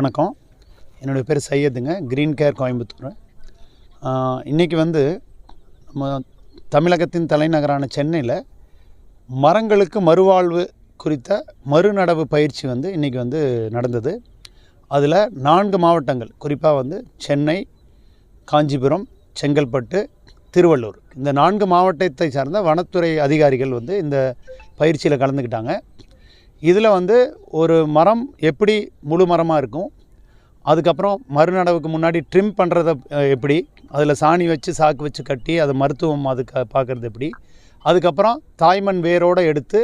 வணக்கம். என்னுடைய பேர் சையதுங்க. Green care Coimbatore. இன்றைக்கி நம்ம தமிழகத்தின் தலைநகரான சென்னையில் மரங்களுக்கு மறுவாழ்வு குறித்த மறுநடவு பயிற்சி இன்றைக்கி நடந்தது. அதில் 4 மாவட்டங்கள், குறிப்பாக சென்னை, காஞ்சிபுரம், செங்கல்பட்டு, திருவள்ளூர், இந்த 4 மாவட்டத்தை சார்ந்த வனத்துறை அதிகாரிகள் இந்த பயிற்சியில் கலந்துக்கிட்டாங்க. இதில் ஒரு மரம் எப்படி முழு மரமாக இருக்கும், அதுக்கப்புறம் மறுநடவுக்கு முன்னாடி ட்ரிம் பண்ணுறத எப்படி, அதில் சாணி வச்சு சாக்கு வச்சு கட்டி அதை மருத்துவம் அதுக்கு பார்க்குறது எப்படி, அதுக்கப்புறம் தாய்மண் வேரோடு எடுத்து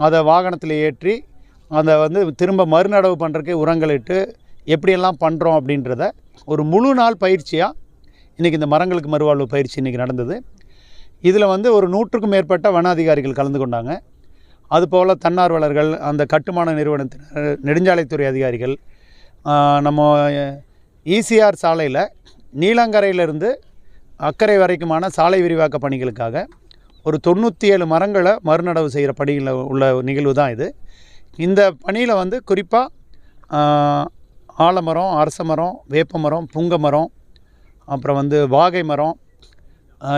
அதை வாகனத்தில் ஏற்றி அதை திரும்ப மறுநடவு பண்ணுறதுக்கு உரங்களிட்டு எப்படியெல்லாம் பண்ணுறோம் அப்படின்றத ஒரு முழு நாள் பயிற்சியாக இன்றைக்கி இந்த மரங்களுக்கு மறுவாழ்வு பயிற்சி இன்றைக்கி நடந்தது. இதில் ஒரு 100க்கும் மேற்பட்ட வன அதிகாரிகள் கலந்து கொண்டாங்க. அதுபோல் தன்னார்வலர்கள், அந்த கட்டுமான நிறுவனத்தினர், நெடுஞ்சாலைத்துறை அதிகாரிகள், நம்ம ஈசிஆர் சாலையில் நீலாங்கரையிலிருந்து அக்கறை வரைக்குமான சாலை விரிவாக்க பணிகளுக்காக ஒரு 97 மரங்களை மறுநடவு செய்கிற பணியில் உள்ள நிகழ்வு தான் இது. இந்த பணியில் குறிப்பாக ஆலமரம், அரச மரம், வேப்ப மரம், புங்க மரம், அப்புறம் வாகை மரம்,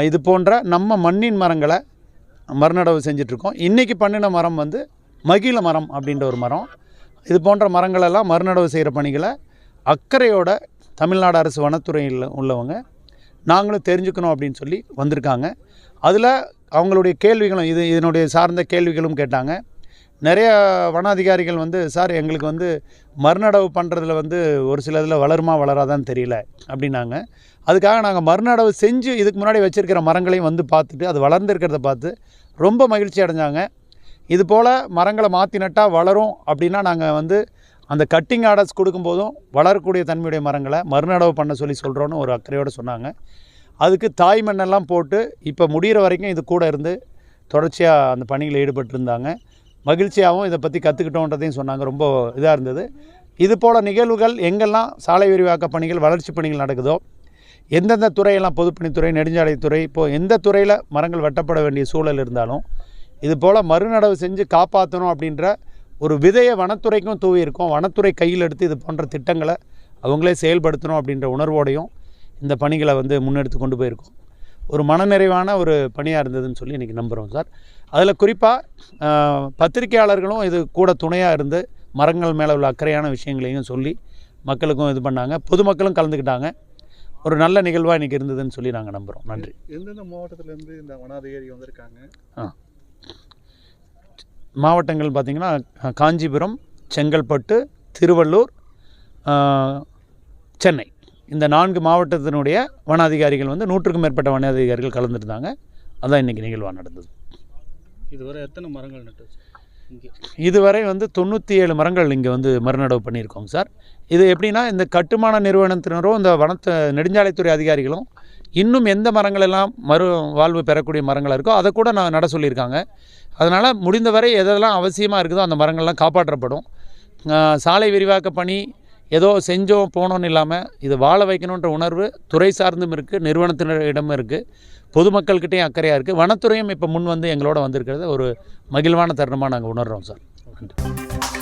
இது போன்ற நம்ம மண்ணின் மரங்களை மறுநடவு செஞ்சிட்ருக்கோம். இன்றைக்கி பண்ணின மரம் மகிழ மரம் அப்படின்ற ஒரு மரம். இது போன்ற மரங்களெல்லாம் மறுநடவு செய்கிற பணிகளை அக்கறையோட தமிழ்நாடு அரசு வனத்துறையில் உள்ளவங்க நாங்களும் தெரிஞ்சுக்கணும் அப்படின்னு சொல்லி வந்திருக்காங்க. அதில் அவங்களுடைய கேள்விகளும் இதனுடைய சார்ந்த கேள்விகளும் கேட்டாங்க. நிறைய வன அதிகாரிகள் சார் எங்களுக்கு மறுநடவு பண்ணுறதுல ஒரு சில இதில் வளருமா வளராதான்னு தெரியல அப்படின்னாங்க. அதுக்காக நாங்கள் மறுநடவு செஞ்சு இதுக்கு முன்னாடி வச்சுருக்கிற மரங்களையும் பார்த்துட்டு அது வளர்ந்துருக்கிறத பார்த்து ரொம்ப மகிழ்ச்சி அடைஞ்சாங்க. இது போல் மரங்களை மாற்றி நட்டால் வளரும் அப்படின்னா நாங்கள் அந்த கட்டிங் ஆர்டர்ஸ் கொடுக்கும்போதும் வளரக்கூடிய தன்மையுடைய மரங்களை மறுநடவு பண்ண சொல்கிறோன்னு ஒரு அக்கறையோடு சொன்னாங்க. அதுக்கு தாய் மண்ணெல்லாம் போட்டு இப்போ முடிகிற வரைக்கும் இது கூட இருந்து தொடர்ச்சியாக அந்த பணியில் ஈடுபட்டிருந்தாங்க. மகிழ்ச்சியாகவும் இதை பற்றி கற்றுக்கிட்டோன்றதையும் சொன்னாங்க. ரொம்ப இதாக இருந்தது. இது போல் நிகழ்வுகள் எங்கெல்லாம் சாலை விரிவாக்க பணிகள், வளர்ச்சி பணிகள் நடக்குதோ, எந்தெந்த துறையெல்லாம், பொதுப்பணித்துறை, நெடுஞ்சாலைத்துறை, இப்போது எந்த துறையில் மரங்கள் வெட்டப்பட வேண்டிய சூழல் இருந்தாலும் இது போல் மறுநடவு செஞ்சு காப்பாற்றணும் அப்படின்ற ஒரு விதையை வனத்துறைக்கும் தூவியிருக்கோம். வனத்துறை கையில் எடுத்து இது போன்ற திட்டங்களை அவங்களே செயல்படுத்தணும் அப்படின்ற உணர்வோடையும் இந்த பணிகளை முன்னெடுத்து கொண்டு போயிருக்கோம். ஒரு மனநிறைவான ஒரு பணியாக இருந்ததுன்னு சொல்லி இன்றைக்கி நம்புகிறோம் சார். அதில் குறிப்பாக பத்திரிகையாளர்களும் இது கூட துணையாக இருந்து மரங்கள் மேலே உள்ள அக்கறையான விஷயங்களையும் சொல்லி மக்களுக்கும் இது பண்ணாங்க. பொதுமக்களும் கலந்துக்கிட்டாங்க. ஒரு நல்ல நிகழ்வாக இன்றைக்கி இருந்ததுன்னு சொல்லி நாங்கள் நம்புகிறோம். நன்றி. எந்தெந்த மாவட்டத்திலேருந்து இந்த வன அதிகாரி வந்திருக்காங்க? மாவட்டங்கள் பார்த்திங்கன்னா காஞ்சிபுரம், செங்கல்பட்டு, திருவள்ளூர், சென்னை, இந்த 4 மாவட்டத்தினுடைய வன அதிகாரிகள் 100க்கும் மேற்பட்ட வன அதிகாரிகள் கலந்துருந்தாங்க. அதுதான் இன்றைக்கி நிகழ்வாக நடந்தது. இதுவரை எத்தனை மரங்கள் நட்டு? இதுவரை 97 மரங்கள் இங்கே மறுநடவு பண்ணியிருக்கோங்க சார். இது எப்படின்னா, இந்த கட்டுமான நிறுவனத்தினரும் இந்த நெடுஞ்சாலைத்துறை அதிகாரிகளும் இன்னும் எந்த மரங்கள் எல்லாம் வாழ்வு பெறக்கூடிய மரங்களாக இருக்கோ அதை கூட நான் நட சொல்லியிருக்காங்க. அதனால் முடிந்தவரை எதெல்லாம் அவசியமாக இருக்குதோ அந்த மரங்கள்லாம் காப்பாற்றப்படும். சாலை விரிவாக்க பணி ஏதோ செஞ்சோம் போனோன்னு இல்லாமல் இது வாழ வைக்கணுன்ற உணர்வு துறை சார்ந்தும் இருக்குது, நிறுவனத்தினரிடமும் இருக்குது, பொதுமக்கள்கிட்டையும் அக்கறையாக இருக்குது. வனத்துறையும் இப்போ முன் எங்களோட வந்திருக்கிறது ஒரு மகிழ்வான தருணமாக நாங்கள் உணர்கிறோம் சார். நன்றி.